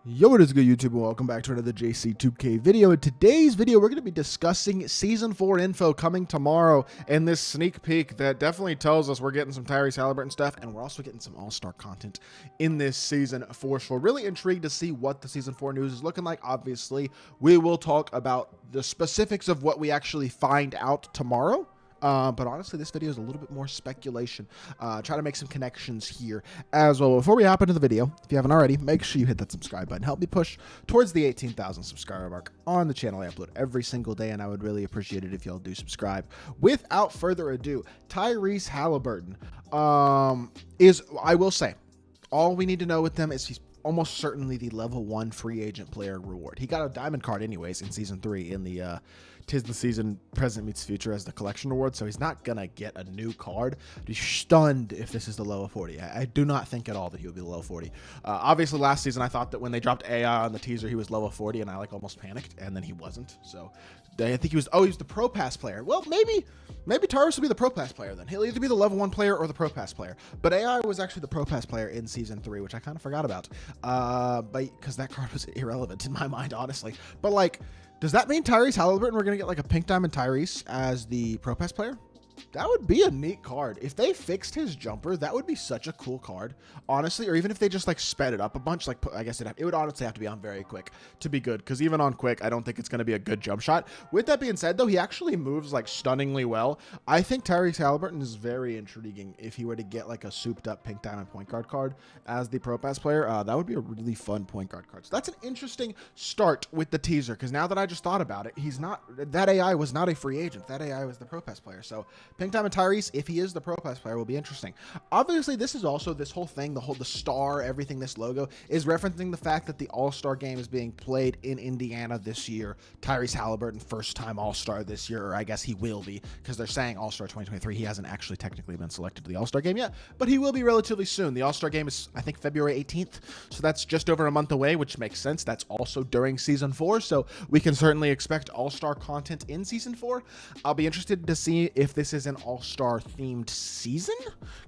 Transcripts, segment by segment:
Yo, what is good, YouTube, and welcome back to another JC2K video. In today's video, we're going to be discussing Season 4 info coming tomorrow, and this sneak peek that definitely tells us we're getting some Tyrese Haliburton stuff, and we're also getting some All-Star content in this season for sure. Really intrigued to see what the Season 4 news is looking like. Obviously, we will talk about the specifics of what we actually find out tomorrow. But honestly, this video is a little bit more speculation. Try to make some connections here as well. Before we hop into the video, if you haven't already, make sure you hit that subscribe button. Help me push towards the 18,000 subscriber mark on the channel. I upload every single day, and I would really appreciate it if y'all do subscribe. Without further ado, Tyrese Haliburton is, I will say, all we need to know with them is he's almost certainly the level 1 free agent player reward. He got a diamond card anyways in season 3 in the Tis the Season Present Meets Future as the collection award, so he's not gonna get a new card. I'd be stunned if this is the level 40. I do not think at all that he would be the level 40. Obviously last season I thought that when they dropped AI on the teaser he was level 40, and I almost panicked, and then he wasn't. So I think he was the Pro Pass player. Well, maybe Tyrese will be the Pro Pass player then. He'll either be the level 1 player or the Pro Pass player. But AI was actually the Pro Pass player in season 3, which I kind of forgot about. Because that card was irrelevant in my mind, honestly. But like, does that mean Tyrese Haliburton, we're going to get like a Pink Diamond Tyrese as the Pro Pass player? That would be a neat card. If they fixed his jumper, that would be such a cool card, honestly. Or even if they just like sped it up a bunch, like I guess it would honestly have to be on very quick to be good. Because even on quick, I don't think it's going to be a good jump shot. With that being said, though, he actually moves like stunningly well. I think Tyrese Haliburton is very intriguing if he were to get like a souped up Pink Diamond point guard card as the Pro Pass player. That would be a really fun point guard card. So that's an interesting start with the teaser. Because now that I just thought about it, that AI was not a free agent. That AI was the Pro Pass player. So Pink Diamond Tyrese, if he is the Pro Pass player, will be interesting. Obviously, this is also this whole thing, the star, everything, this logo is referencing the fact that the All-Star game is being played in Indiana this year. Tyrese Haliburton, first time All-Star this year, or I guess he will be, because they're saying All-Star 2023. He hasn't actually technically been selected to the All-Star game yet, but he will be relatively soon. The All-Star game is, I think, February 18th, so that's just over a month away, which makes sense. That's also during Season 4, so we can certainly expect All-Star content in Season 4. I'll be interested to see if this is an All-Star themed season,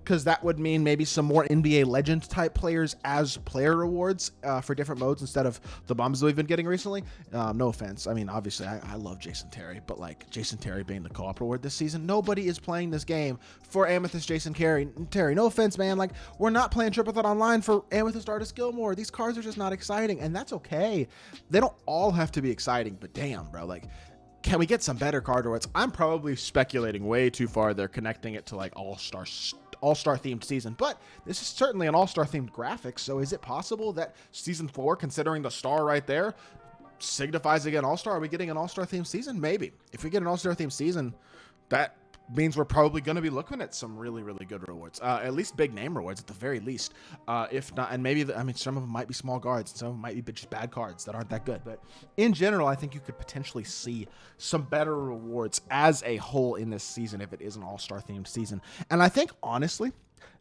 because that would mean maybe some more NBA Legend type players as player rewards for different modes instead of the bombs that we've been getting recently. No offense. I mean, obviously, I love Jason Terry, but like Jason Terry being the co-op reward this season, nobody is playing this game for Amethyst Jason Terry. No offense, man. Like, we're not playing Triple Threat Online for Amethyst Artist Gilmore. These cards are just not exciting, and that's okay. They don't all have to be exciting, but damn, bro, like, can we get some better card rewards? I'm probably speculating way too far. They're connecting it to like All-Star themed season, but this is certainly an All-Star themed graphic. So is it possible that Season 4, considering the star right there, signifies again All-Star? Are we getting an All-Star themed season? Maybe. If we get an All-Star themed season, that means we're probably going to be looking at some really, really good rewards, at least big name rewards at the very least. If not, and maybe, I mean, some of them might be small guards, and some of them might be just bad cards that aren't that good. But in general, I think you could potentially see some better rewards as a whole in this season if it is an All-Star themed season. And I think, honestly,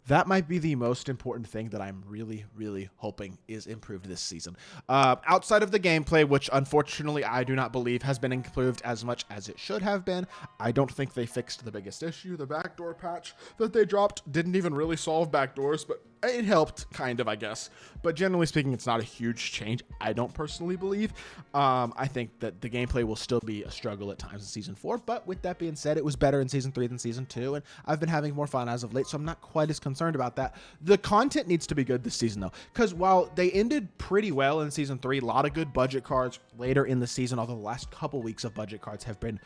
that might be the most important thing that I'm really, really hoping is improved this season. Outside of the gameplay, which unfortunately I do not believe has been improved as much as it should have been. I don't think they fixed the biggest issue. The backdoor patch that they dropped didn't even really solve backdoors, but it helped, kind of, I guess. But generally speaking, it's not a huge change, I don't personally believe. I think that the gameplay will still be a struggle at times in Season 4, but with that being said, it was better in Season 3 than Season 2, and I've been having more fun as of late, so I'm not quite as concerned about that. The content needs to be good this season, though, because while they ended pretty well in Season 3, a lot of good budget cards later in the season, although the last couple weeks of budget cards have been,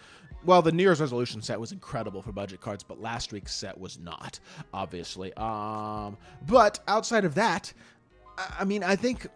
well, the New Year's resolution set was incredible for budget cards, but last week's set was not, obviously. But outside of that, I mean, I think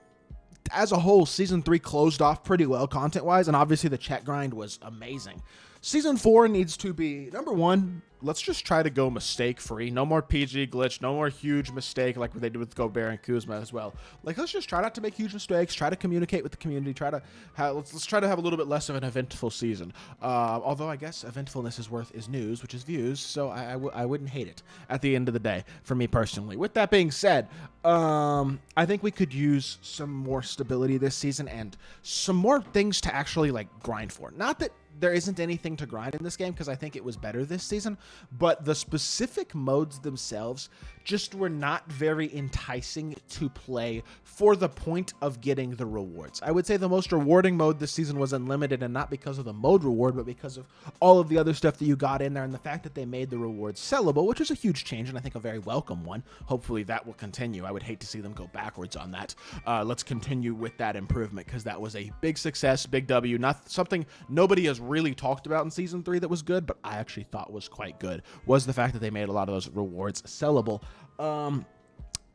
as a whole, Season 3 closed off pretty well content-wise, and obviously the chat grind was amazing. Season 4 needs to be, number one, let's just try to go mistake-free. No more PG glitch, no more huge mistake like what they did with Gobert and Kuzma as well. Like, let's just try not to make huge mistakes, try to communicate with the community, let's try to have a little bit less of an eventful season. Although I guess eventfulness is news, which is views, so I wouldn't hate it at the end of the day, for me personally. With that being said, I think we could use some more stability this season and some more things to actually, like, grind for. Not that there isn't anything to grind in this game because I think it was better this season, but the specific modes themselves just were not very enticing to play for the point of getting the rewards. I would say the most rewarding mode this season was Unlimited, and not because of the mode reward, but because of all of the other stuff that you got in there and the fact that they made the rewards sellable, which is a huge change and I think a very welcome one. Hopefully that will continue. I would hate to see them go backwards on that. Let's continue with that improvement because that was a big success, big W, not something nobody has really talked about in Season 3 that was good, but I actually thought was quite good, was the fact that they made a lot of those rewards sellable.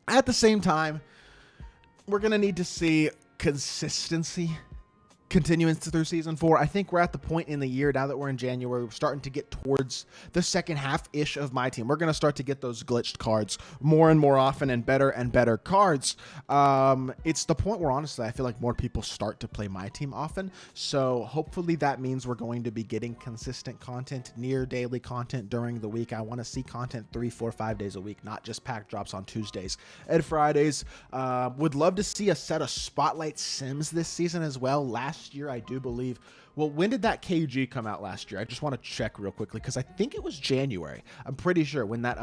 At the same time, we're going to need to see consistency continuing through Season 4. I think we're at the point in the year now that we're in January, we're starting to get towards the second half-ish of My Team. We're going to start to get those glitched cards more and more often and better cards. It's the point where, honestly, I feel like more people start to play My Team often. So hopefully that means we're going to be getting consistent content, near daily content during the week. I want to see content 3, 4, 5 days a week, not just pack drops on Tuesdays and Fridays. Would love to see a set of Spotlight Sims this season as well. Last year, I do believe. Well, when did that KG come out last year? I just want to check real quickly because I think it was January. I'm pretty sure when that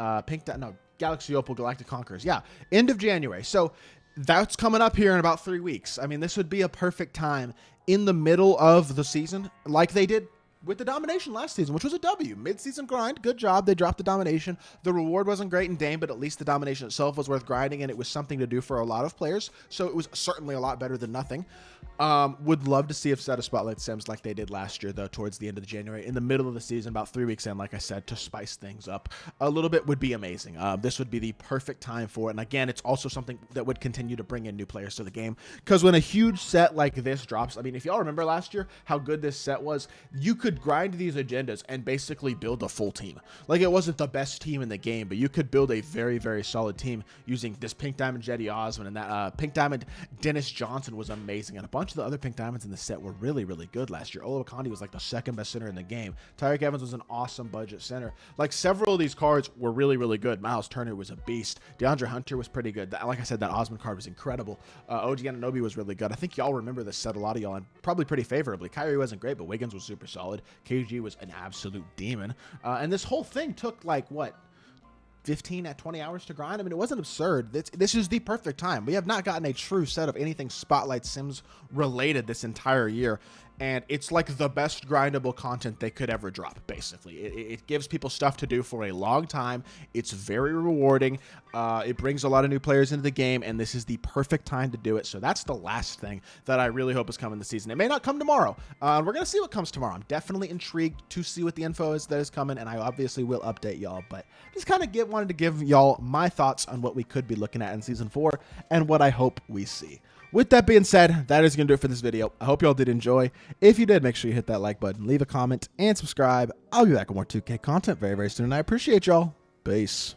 Galaxy Opal Galactic Conquerors. Yeah, end of January. So that's coming up here in about 3 weeks. I mean, this would be a perfect time in the middle of the season, like they did with the domination last season, which was a W. Mid-season grind, good job. They dropped the domination. The reward wasn't great in Dame, but at least the domination itself was worth grinding, and it was something to do for a lot of players. So it was certainly a lot better than nothing. Would love to see a set of Spotlight Sims like they did last year, though, towards the end of January. In the middle of the season, about 3 weeks in, like I said, to spice things up a little bit would be amazing. This would be the perfect time for it. And again, it's also something that would continue to bring in new players to the game. Because when a huge set like this drops, I mean, if y'all remember last year how good this set was, you could grind these agendas and basically build a full team. Like, it wasn't the best team in the game, but you could build a very, very solid team using this Pink Diamond Jetty Osmond, and that Pink Diamond Dennis Johnson was amazing, and a bunch of the other Pink Diamonds in the set were really, really good last year. Olawakandi was like the second best center in the game. Tyreek Evans was an awesome budget center. Like, several of these cards were really, really good. Miles Turner was a beast. DeAndre Hunter was pretty good. Like I said, that Osmond card was incredible. OG Anunoby was really good. I think y'all remember this set, a lot of y'all, and probably pretty favorably. Kyrie wasn't great, but Wiggins was super solid. KG was an absolute demon. And this whole thing took, like, what, 15 at 20 hours to grind? I mean, it wasn't absurd. This is the perfect time. We have not gotten a true set of anything Spotlight Sims related this entire year, and it's like the best grindable content they could ever drop, basically. It gives people stuff to do for a long time. It's very rewarding. It brings a lot of new players into the game, and this is the perfect time to do it. So that's the last thing that I really hope is coming this season. It may not come tomorrow. We're going to see what comes tomorrow. I'm definitely intrigued to see what the info is that is coming, and I obviously will update y'all, but just kind of wanted to give y'all my thoughts on what we could be looking at in Season 4 and what I hope we see. With that being said, that is going to do it for this video. I hope y'all did enjoy. If you did, make sure you hit that like button, leave a comment, and subscribe. I'll be back with more 2K content very, very soon, and I appreciate y'all. Peace.